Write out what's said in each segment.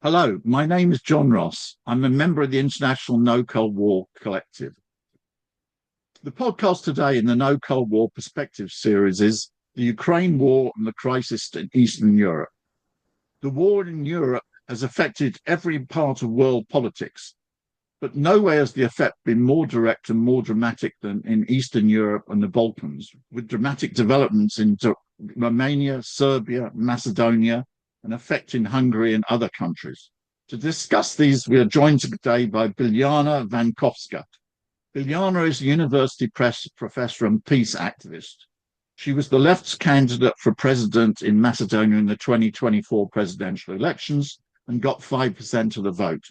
Hello, my name is John Ross. I'm a member of the International No Cold War Collective. The podcast today in the No Cold War Perspective series is the Ukraine War and the Crisis in Eastern Europe. The war in Europe has affected every part of world politics, but nowhere has the effect been more direct and more dramatic than in Eastern Europe and the Balkans, with dramatic developments in Romania, Serbia, Macedonia, and affecting Hungary and other countries. To discuss these, we are joined today by Biljana Vankovska. Biljana is a university press professor and peace activist. She was the left's candidate for president in Macedonia in the 2024 presidential elections and got 5% of the vote.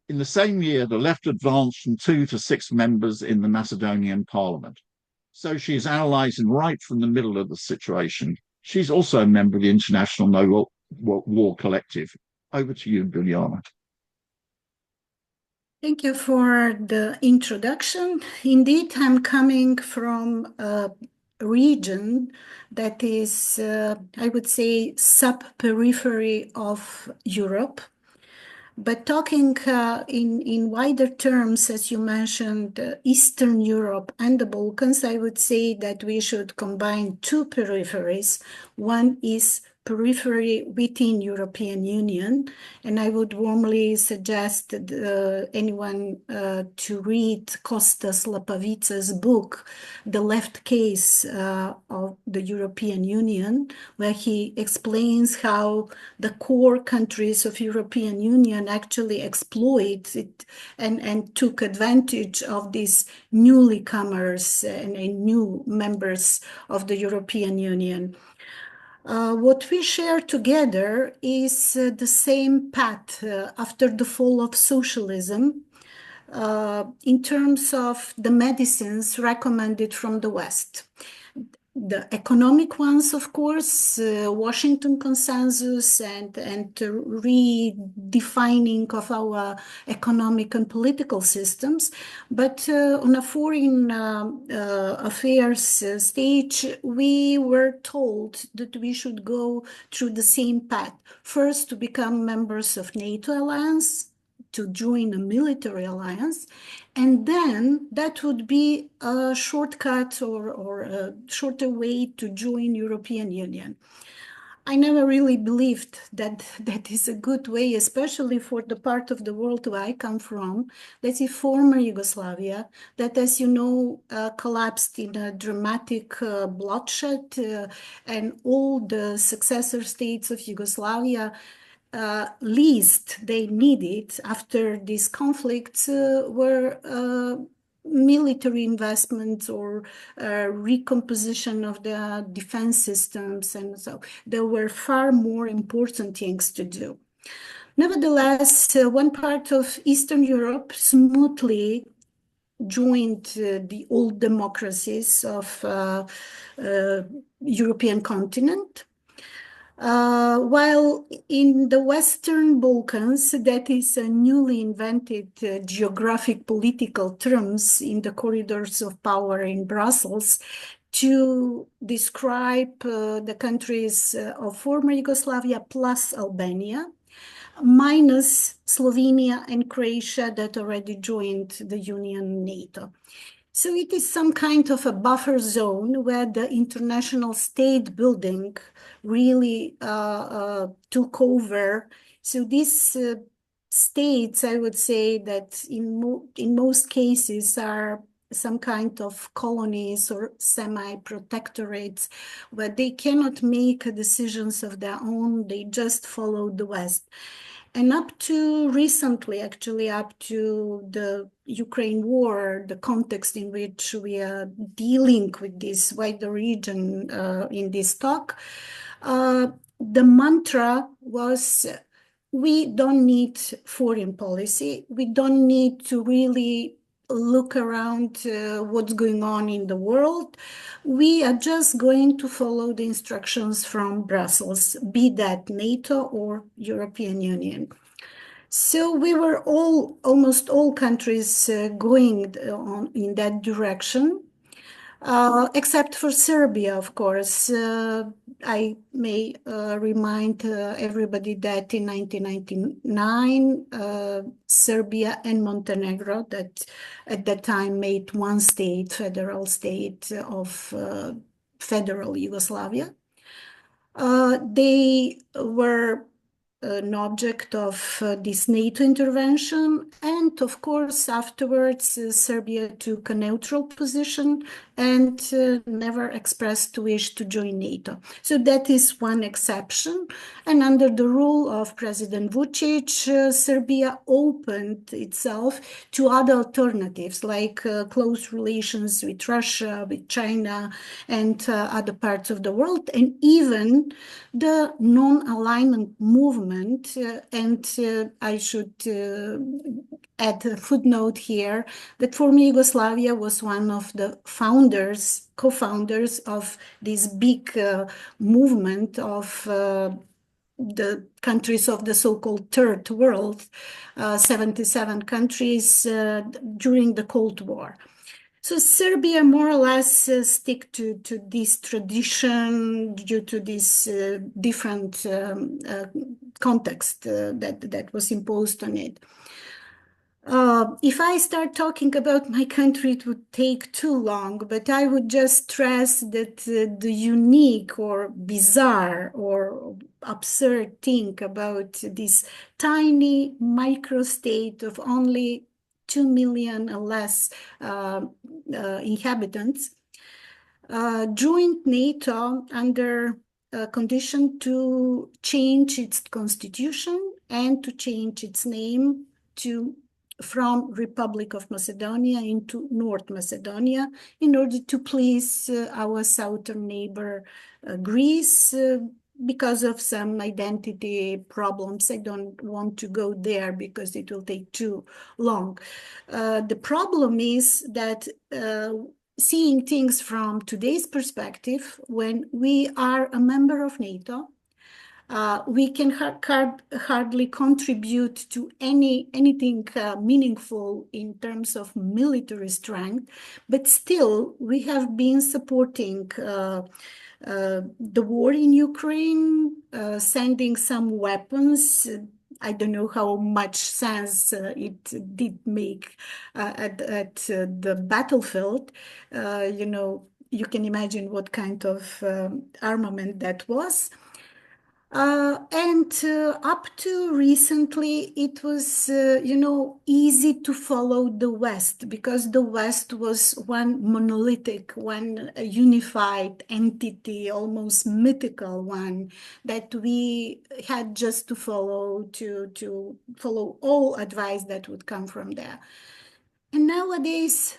In the same year, the left advanced from 2 to 6 members in the Macedonian parliament. So she is analysing right from the middle of the situation. She's also a member of the International No War Collective. Over to you, Biljana. Thank you for the introduction. Indeed, I'm coming from a region that is, I would say, sub-periphery of Europe. But talking in wider terms, as you mentioned, Eastern Europe and the Balkans, I would say that we should combine two peripheries. One is periphery within European Union, and I would warmly suggest anyone to read Kostas Lapavitsas' book, The Left Case of the European Union, where he explains how the core countries of European Union actually exploit it and took advantage of these newly comers and new members of the European Union. What we share together is the same path after the fall of socialism in terms of the medicines recommended from the West. The economic ones, of course, Washington Consensus and redefining of our economic and political systems. But on a foreign affairs stage, we were told that we should go through the same path. First, to become members of NATO alliance, to join a military alliance, and then that would be a shortcut or a shorter way to join European Union. I never really believed that that is a good way, especially for the part of the world where I come from, that's the former Yugoslavia, that, as you know, collapsed in a dramatic bloodshed, and all the successor states of Yugoslavia least they needed after these conflicts were military investments or recomposition of the defense systems, and so there were far more important things to do. Nevertheless, one part of Eastern Europe smoothly joined the old democracies of European continent. While in the Western Balkans, that is a newly invented geographic political terms in the corridors of power in Brussels to describe the countries of former Yugoslavia plus Albania, minus Slovenia and Croatia that already joined the Union NATO. So it is some kind of a buffer zone where the international state building really took over. So these states, I would say that in most cases are some kind of colonies or semi-protectorates where they cannot make decisions of their own, they just follow the West. And up to recently, actually up to the Ukraine war, the context in which we are dealing with this wider region in this talk, the mantra was, we don't need foreign policy. We don't need to really look around what's going on in the world. We are just going to follow the instructions from Brussels, be that NATO or European Union. So we were almost all countries going in that direction. except for Serbia, of course. I may remind everybody that in 1999, Serbia and Montenegro, that at that time made one state, federal state of federal Yugoslavia, they were an object of this NATO intervention, and of course afterwards Serbia took a neutral position and never expressed wish to join NATO. So that is one exception, and under the rule of President Vučić, Serbia opened itself to other alternatives like close relations with Russia, with China, and other parts of the world, and even the non-alignment movement. I should add a footnote here that former Yugoslavia was one of the co-founders of this big movement of the countries of the so-called Third World, 77 countries during the Cold War. So Serbia more or less stick to this tradition due to this different context that was imposed on it. If I start talking about my country, it would take too long, but I would just stress that the unique or bizarre or absurd thing about this tiny microstate of only 2 million or less inhabitants joined NATO under a condition to change its constitution and to change its name from Republic of Macedonia into North Macedonia in order to please our southern neighbor Greece, because of some identity problems. I don't want to go there because it will take too long. The problem is that seeing things from today's perspective, when we are a member of NATO, we can hardly contribute to anything meaningful in terms of military strength, but still we have been supporting the war in Ukraine, sending some weapons. I don't know how much sense it did make at the battlefield. You can imagine what kind of armament that was. Up to recently, it was, easy to follow the West because the West was one monolithic, one unified entity, almost mythical one that we had just to follow all advice that would come from there. And nowadays,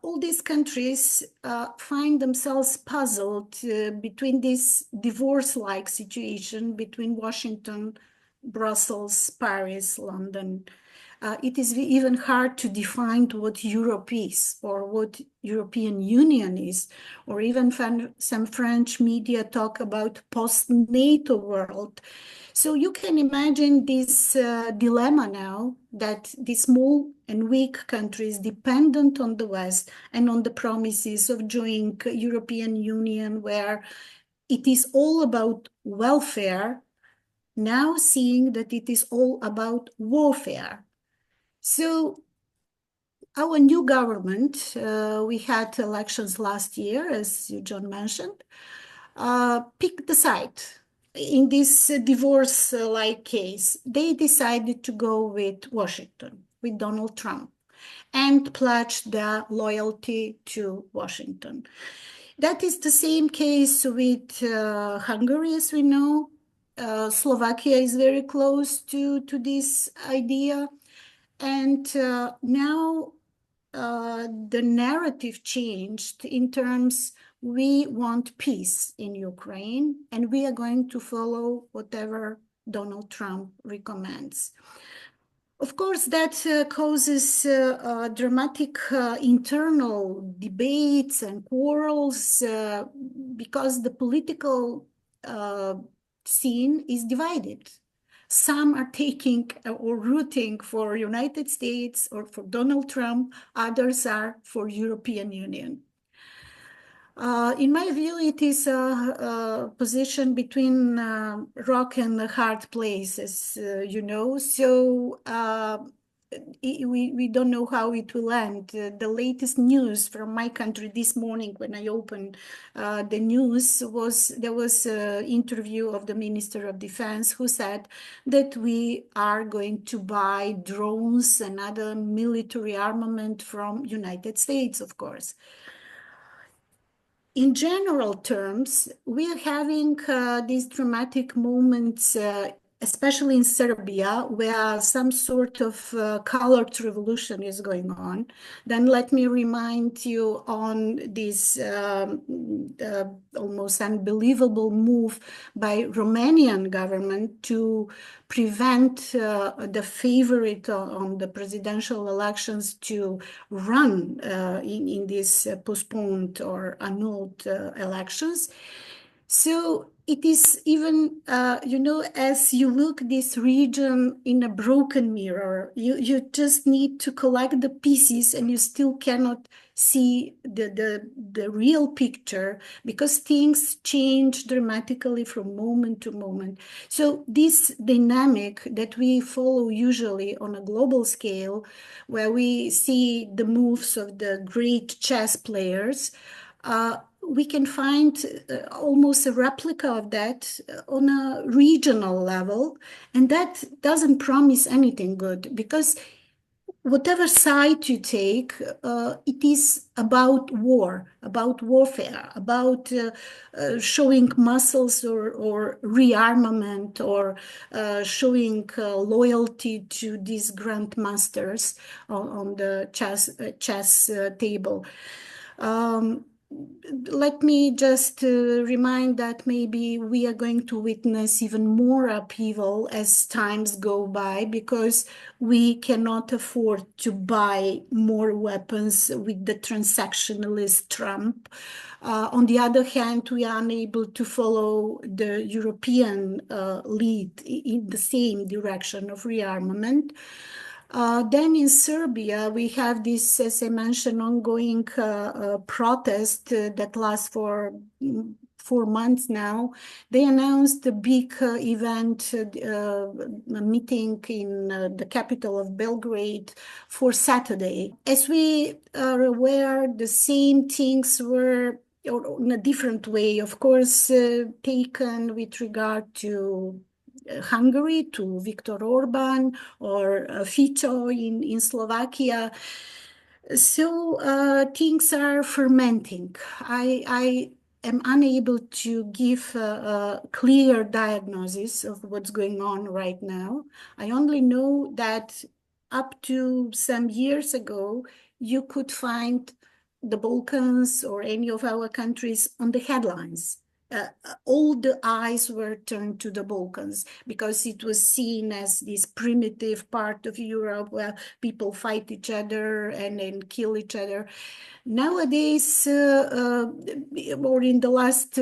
all these countries find themselves puzzled between this divorce-like situation between Washington, Brussels, Paris, London. It is even hard to define what Europe is or what European Union is, or even some French media talk about post-NATO world. So you can imagine this dilemma now that these small and weak countries dependent on the West and on the promises of joining European Union, where it is all about welfare, now seeing that it is all about warfare. So our new government, we had elections last year, as John mentioned, picked the side. In this divorce-like case, they decided to go with Washington, with Donald Trump, and pledged their loyalty to Washington. That is the same case with Hungary, as we know. Slovakia is very close to this idea. And now the narrative changed in terms we want peace in Ukraine, and we are going to follow whatever Donald Trump recommends. Of course, that causes dramatic internal debates and quarrels because the political scene is divided. Some are taking or rooting for United States or for Donald Trump, others are for European Union. In my view, it is a position between rock and a hard place, as you know. So we don't know how it will end. The latest news from my country this morning, when I opened the news, there was an interview of the Minister of Defense who said that we are going to buy drones and other military armament from United States, of course. In general terms, we are having these dramatic moments, especially in Serbia, where some sort of colored revolution is going on. Then let me remind you on this almost unbelievable move by Romanian government to prevent the favorite on the presidential elections to run in these postponed or annulled elections. So it is even, as you look this region in a broken mirror, you just need to collect the pieces and you still cannot see the real picture because things change dramatically from moment to moment. So this dynamic that we follow usually on a global scale, where we see the moves of the great chess players, we can find almost a replica of that on a regional level, and that doesn't promise anything good because whatever side you take, it is about war, about warfare, about showing muscles or rearmament or showing loyalty to these grandmasters on the chess table. Let me just remind that maybe we are going to witness even more upheaval as times go by because we cannot afford to buy more weapons with the transactionalist Trump. On the other hand, we are unable to follow the European lead in the same direction of rearmament. Then in Serbia, we have this, as I mentioned, ongoing protest that lasts for 4 months now. They announced a big event, a meeting in the capital of Belgrade for Saturday. As we are aware, the same things were, or in a different way, of course, taken with regard to Hungary, to Viktor Orban, or Fico in Slovakia. So things are fermenting. I am unable to give a clear diagnosis of what's going on right now. I only know that up to some years ago, you could find the Balkans or any of our countries on the headlines. All the eyes were turned to the Balkans because it was seen as this primitive part of Europe where people fight each other and then kill each other. Nowadays, or in the last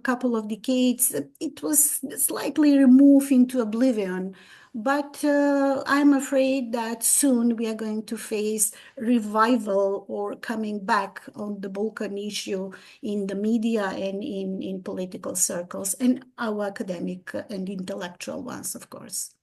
couple of decades, it was slightly removed into oblivion. But I'm afraid that soon we are going to face revival or coming back on the Balkan issue in the media and in political circles and our academic and intellectual ones, of course.